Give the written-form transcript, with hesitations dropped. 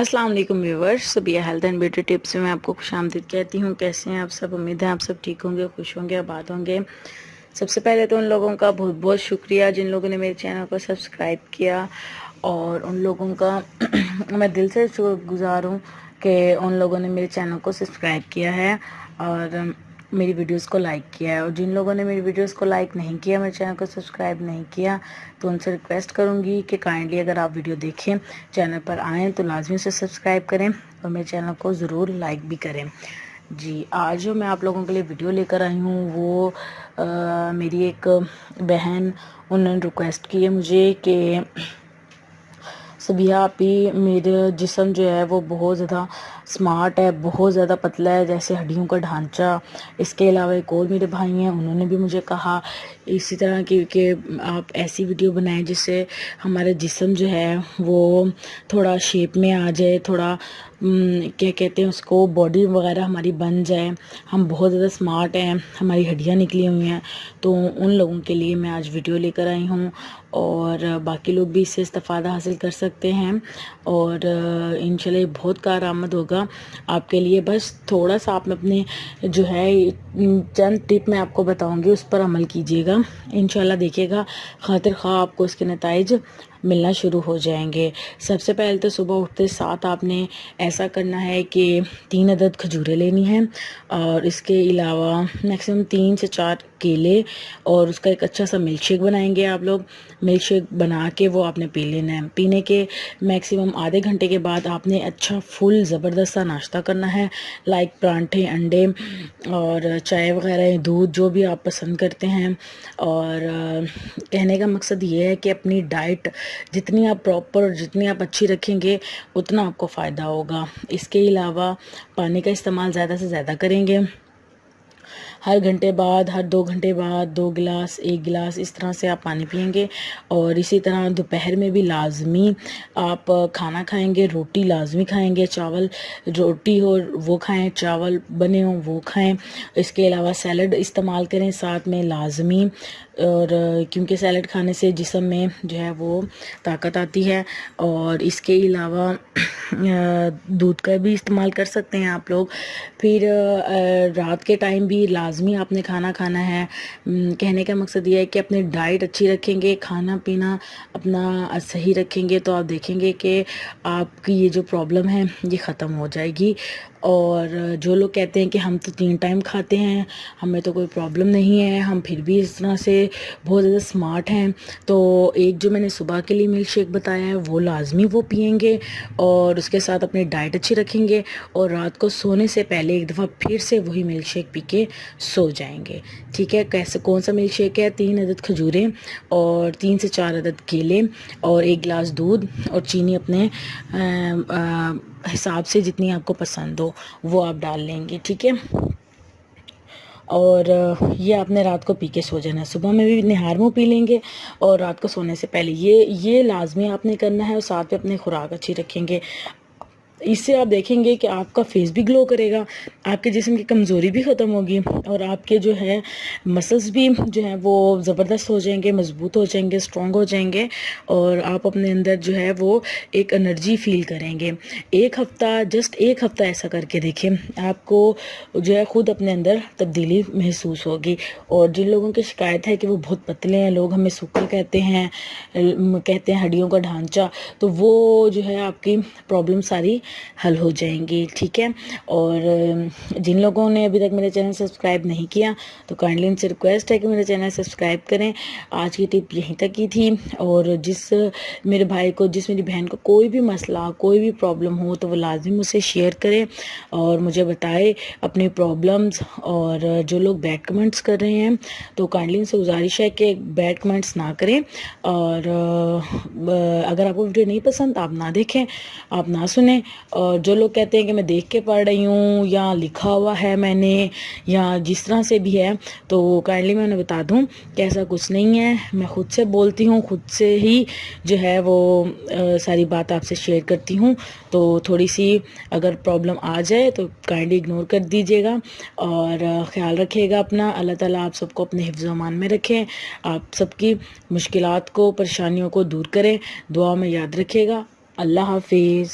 अस्सलाम वालेकुम viewers, Sabiya health and beauty tips में मैं आपको खुश आमदीद कहती हूँ। कैसे हैं आप सब? उम्मीद है आप सब ठीक होंगे, खुश होंगे, आबाद होंगे। सबसे पहले तो उन लोगों का बहुत बहुत शुक्रिया जिन लोगों ने मेरे चैनल को सब्सक्राइब किया, और उन लोगों का मैं दिल से शुक्रगुजार हूँ कि उन लोगों ने मेरे चैनल को सब्सक्राइब किया है और मेरी वीडियोस को लाइक किया है। और जिन लोगों ने मेरी वीडियोस को लाइक नहीं किया, मेरे चैनल को सब्सक्राइब नहीं किया, तो उनसे रिक्वेस्ट करूंगी कि काइंडली अगर आप वीडियो देखें, चैनल पर आएँ तो लाजमी से सब्सक्राइब करें और मेरे चैनल को ज़रूर लाइक भी करें। जी, आज जो मैं आप लोगों के लिए वीडियो लेकर आई हूँ वो मेरी एक बहन, उन्होंने रिक्वेस्ट की है मुझे कि सबिया आपी, मेरे जिस्म जो है वो बहुत ज़्यादा स्मार्ट है, बहुत ज़्यादा पतला है, जैसे हड्डियों का ढांचा। इसके अलावा एक और मेरे भाई हैं, उन्होंने भी मुझे कहा इसी तरह कि आप ऐसी वीडियो बनाएं जिससे हमारे जिस्म जो है वो थोड़ा शेप में आ जाए, थोड़ा क्या कहते हैं उसको, बॉडी वगैरह हमारी बन जाए। हम बहुत ज़्यादा स्मार्ट हैं, हमारी हड्डियाँ निकली हुई हैं, तो उन लोगों के लिए मैं आज वीडियो लेकर आई हूँ और बाकी लोग भी इससे इस्तेफ़ादा हासिल कर सकते हैं और इंशाल्लाह बहुत कारआमद होगा आपके लिए। बस थोड़ा सा आप अपने जो है चंद टिप मैं आपको बताऊंगी, उस पर अमल कीजिएगा, इंशाल्लाह देखिएगा खातिर खा आपको इसके नताइज मिलना शुरू हो जाएंगे। सबसे पहले तो सुबह उठते साथ आपने ऐसा करना है कि 3 अदद खजूरें लेनी हैं और इसके अलावा मैक्सिमम 3 से 4 केले, और उसका एक अच्छा सा मिल्क शेक बनाएंगे आप लोग। मिल्क शेक बना के वो आपने पी लेना है। पीने के मैक्सिमम आधे घंटे के बाद आपने अच्छा फुल ज़बरदस्त सा नाश्ता करना है, लाइक परांठे, अंडे और चाय वगैरह, दूध, जो भी आप पसंद करते हैं। और कहने का मकसद ये है कि अपनी डाइट जितनी आप प्रॉपर, जितनी आप अच्छी रखेंगे उतना आपको फ़ायदा होगा। इसके अलावा पानी का इस्तेमाल ज़्यादा से ज़्यादा करेंगे। हर घंटे बाद, हर 2 घंटे बाद 2 गिलास, 1 गिलास, इस तरह से आप पानी पिएंगे। और इसी तरह दोपहर में भी लाजमी आप खाना खाएंगे, रोटी लाजमी खाएंगे, चावल रोटी हो वो खाएं, चावल बने हों वो खाएं। इसके अलावा सैलड इस्तेमाल करें साथ में लाजमी, और क्योंकि सैलड खाने से जिस्म में जो है वो ताकत आती है। और इसके अलावा दूध का भी इस्तेमाल कर सकते हैं आप लोग। फिर रात के टाइम भी लाजमी आपने खाना खाना है। कहने का मकसद ये है कि अपनी डाइट अच्छी रखेंगे, खाना पीना अपना सही रखेंगे, तो आप देखेंगे कि आपकी ये जो प्रॉब्लम है ये ख़त्म हो जाएगी। और जो लोग कहते हैं कि हम तो 3 टाइम खाते हैं, हमें तो कोई प्रॉब्लम नहीं है, हम फिर भी इस तरह से बहुत ज़्यादा स्मार्ट हैं, तो एक जो मैंने सुबह के लिए मिल्क शेक बताया है वो लाजमी वो पिएंगे और उसके साथ अपनी डाइट अच्छी रखेंगे। और रात को सोने से पहले एक दफ़ा फिर से वही मिल्क शेक पी के सो जाएंगे। ठीक है? कैसे, कौन सा मिल्क शेक है? 3 अदद खजूरें और 3 से 4 अदद केले और 1 गिलास दूध, और चीनी अपने हिसाब से जितनी आपको पसंद हो वो आप डाल लेंगे। ठीक है? और ये आपने रात को पी के सो जाना है। सुबह में भी निहार मुँह पी लेंगे और रात को सोने से पहले ये लाजमी आपने करना है। और साथ में अपनी खुराक अच्छी रखेंगे। इससे आप देखेंगे कि आपका फेस भी ग्लो करेगा, आपके जिस्म की कमज़ोरी भी ख़त्म होगी और आपके जो है मसल्स भी जो है वो ज़बरदस्त हो जाएंगे, मज़बूत हो जाएंगे, स्ट्रॉन्ग हो जाएंगे, और आप अपने अंदर जो है वो एक एनर्जी फील करेंगे। एक हफ़्ता, जस्ट 1 हफ़्ता ऐसा करके देखें, आपको जो है ख़ुद अपने अंदर तब्दीली महसूस होगी। और जिन लोगों की शिकायत है कि वो बहुत पतले हैं, लोग हमें सूखे कहते हैं हड्डियों का ढांचा, तो वो जो है आपकी प्रॉब्लम सारी हल हो जाएंगी। ठीक है? और जिन लोगों ने अभी तक मेरे चैनल सब्सक्राइब नहीं किया तो काइंडली उनसे रिक्वेस्ट है कि मेरे चैनल सब्सक्राइब करें। आज की टिप यहीं तक की थी। और जिस मेरे भाई को, जिस मेरी बहन को कोई भी मसला, कोई भी प्रॉब्लम हो तो वो लाजमी मुझसे शेयर करें और मुझे बताए अपनी प्रॉब्लम्स। और जो लोग बैड कमेंट्स कर रहे हैं तो काइंडली उनसे गुजारिश है कि बैड कमेंट्स ना करें। और अगर आपको वीडियो नहीं पसंद आप ना देखें, आप ना सुने। और जो लोग कहते हैं कि मैं देख के पढ़ रही हूँ या लिखा हुआ है मैंने, या जिस तरह से भी है, तो काइंडली मैं उन्हें बता दूँ कि ऐसा कुछ नहीं है। मैं ख़ुद से बोलती हूँ, ख़ुद से ही जो है वो सारी बात आपसे शेयर करती हूँ। तो थोड़ी सी अगर प्रॉब्लम आ जाए तो काइंडली इग्नोर कर दीजिएगा और ख्याल रखिएगा अपना। अल्लाह ताला आप सबको अपने हिफ्ज़ व अमान में रखें, आप सबकी मुश्किलात को, परेशानियों को दूर करें। दुआ में याद रखिएगा। अल्लाह हाफिज़।